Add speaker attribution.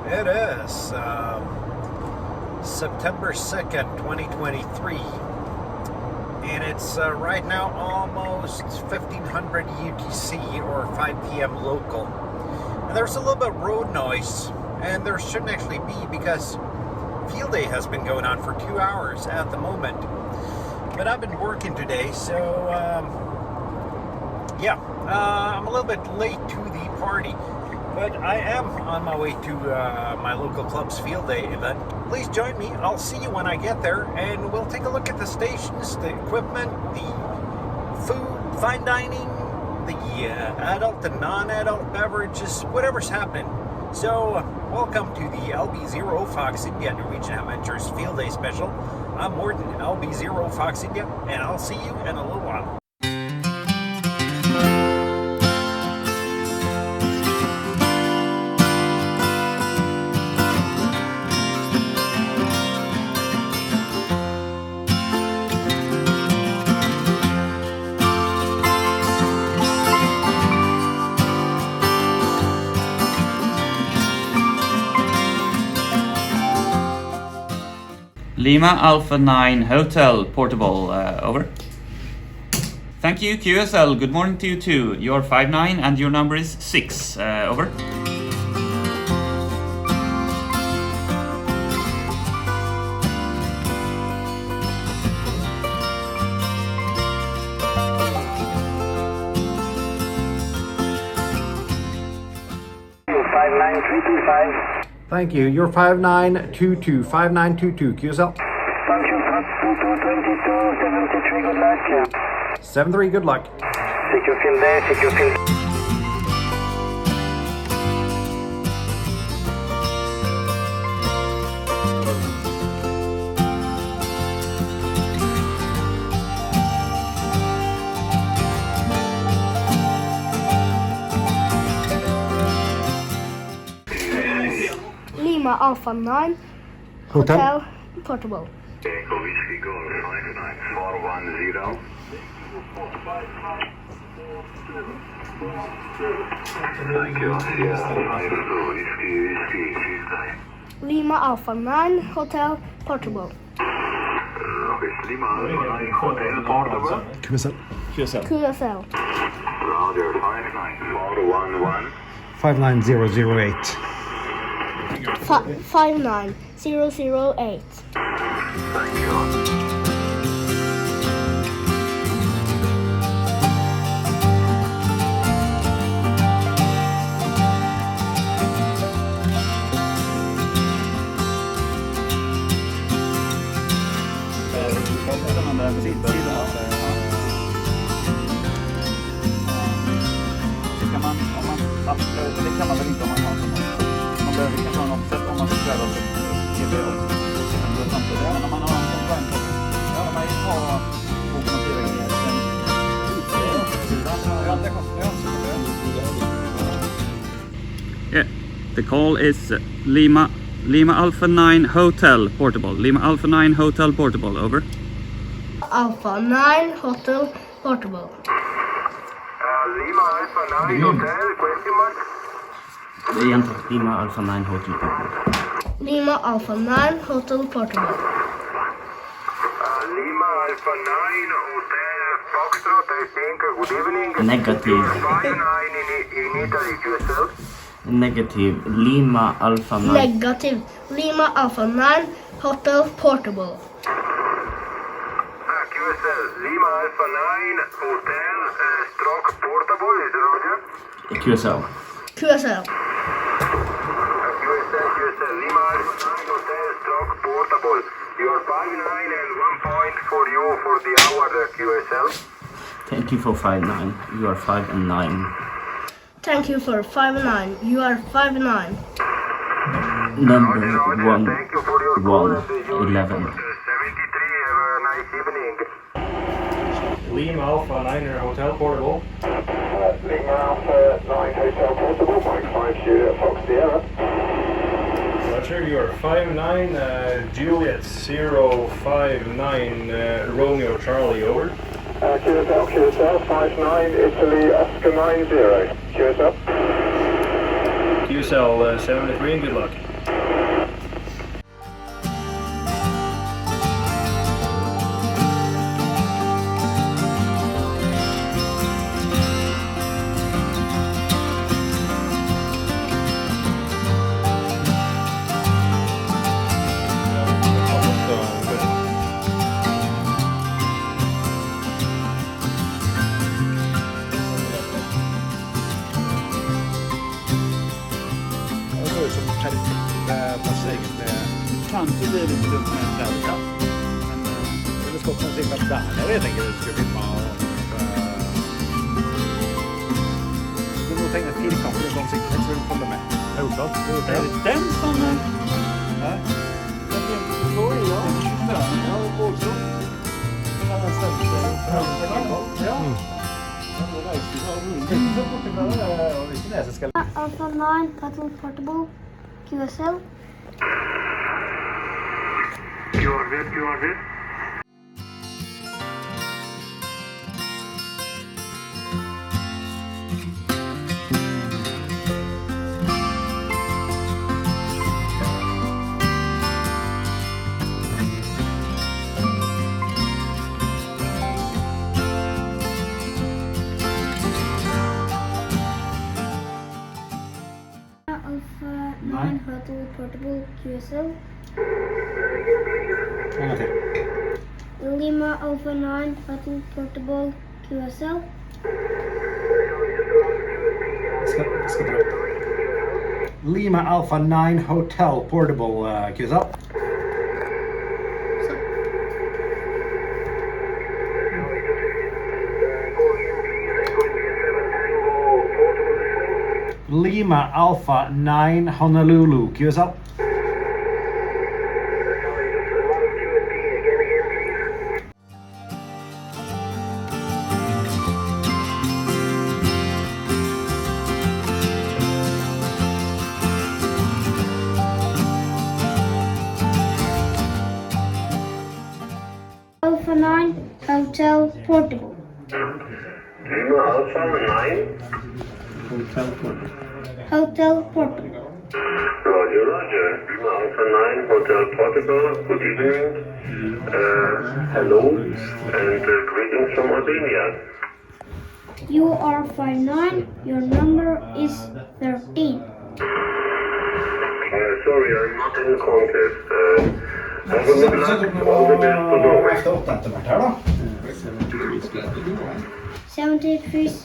Speaker 1: It is September 2nd, 2023, and it's right now almost 1500 UTC or 5 p.m. local. And there's a little bit of road noise, and there shouldn't actually be because field day has been going on for 2 hours at the moment. But I've been working today, so I'm a little bit late to the party. But I am on my way to my local club's field day event. Please join me. I'll see you when I get there, and we'll take a look at the stations, the equipment, the food, fine dining, the adult and non-adult beverages, whatever's happening. So, welcome to the LB0 Fox India Norwegian Adventures Field Day Special. I'm Morten, LB0 Fox India, and I'll see you in a little while.
Speaker 2: Lima Alpha 9 Hotel Portable, over. Thank you, QSL. Good morning to you too. You're 5'9" and your number is 6, over.
Speaker 1: Thank you. You're 5922, 5922, QSL. 73, good luck.
Speaker 3: Secure field day, secure field.
Speaker 4: Lima Alpha 9 Hotel Portable.
Speaker 3: Whiskey Golf 59410. Thank you. Whiskey.
Speaker 4: Lima Alpha 9 Hotel Portable.
Speaker 3: Lima Alpha 9 Hotel Portable.
Speaker 1: QSL.
Speaker 4: QSL.
Speaker 3: Roger 59411.
Speaker 1: 59008.
Speaker 4: 59008.
Speaker 3: Thank you.
Speaker 2: Det kan man väl inte om man har sånt. Man behöver kanske ha en offset om man ska pröva sig TV också. Men om man har en sån vagn på man ju ha 2,4 grejer. Yeah, the call is Lima Alpha 9 Hotel Portable. Lima Alpha 9 Hotel Portable, over.
Speaker 4: Alpha 9 Hotel Portable.
Speaker 3: Lima Alpha 9 Hotel, question mark?
Speaker 2: Det är egentligen Lima Alpha 9 Hotel Portable.
Speaker 4: Lima Alpha 9 Hotel Portable.
Speaker 3: Lima Alpha 9 Hotel Foxtrot, I think. Good evening.
Speaker 2: Negative.
Speaker 3: 59 in Italy, QSL.
Speaker 2: Negative. Lima Alpha 9.
Speaker 4: Negative. Lima Alpha 9 Hotel Portable.
Speaker 3: QSL, Lima Alpha 9 Hotel stroke portable, is it Roger?
Speaker 2: QSL.
Speaker 4: QSL.
Speaker 3: QSL, Lima Alpha 9 Hotel stroke portable. You're 5'9" and 1 point for you for the hour, QSL.
Speaker 2: Thank you for 5'9". You are 5 and 9.
Speaker 4: Thank you for 5'9". You are 5'9".
Speaker 2: Number
Speaker 3: Roger,
Speaker 2: 1,
Speaker 3: thank you for your call.
Speaker 2: 1, 11.
Speaker 3: 73, have a nice evening.
Speaker 5: Lima Alpha 9 Hotel Portable.
Speaker 3: Lima Alpha 9 Hotel Portable, Mike 5 Juliet Fox Sierra.
Speaker 5: Roger, you are 5'9", Juliet 059, Romeo Charlie, over.
Speaker 3: QSL 5'9", Italy Oscar 90. QSL.
Speaker 5: QSL 73 and good luck.
Speaker 1: Kanskje det er litt dumt med en tredje. Men det skal komme sikkert der. Jeg tenker det skulle bli med. Men nå tenker jeg firkanter og sånn sikkert. Jeg vil følge med. Er det den som er? Hæ? Den står i da. Ja, også. Den har stemt seg. Ja. Det reiser jo så borte fra det. Og ikke det som skal...
Speaker 4: Alpha 9 Hotel Portable QSL.
Speaker 3: You are good.
Speaker 4: Alpha 9 Hotel Portable QSL. Lima Alpha 9 Hotel Portable QSL.
Speaker 1: Skal prøve. Lima Alpha 9 Hotel Portable QSL. Lima Alpha 9 Honolulu QSL.
Speaker 4: Alpha 9 Hotel Portable.
Speaker 3: Lima Alpha 9.
Speaker 4: Hotel Portable.
Speaker 3: Roger, Roger. Lima Alpha 9 Hotel Portable. Good evening. Hello and greetings from Albania.
Speaker 4: You are 5'9". Your number is 13.
Speaker 3: Sorry, I'm not in contest. Have a good luck. All the best for Norway.
Speaker 4: 70 degrees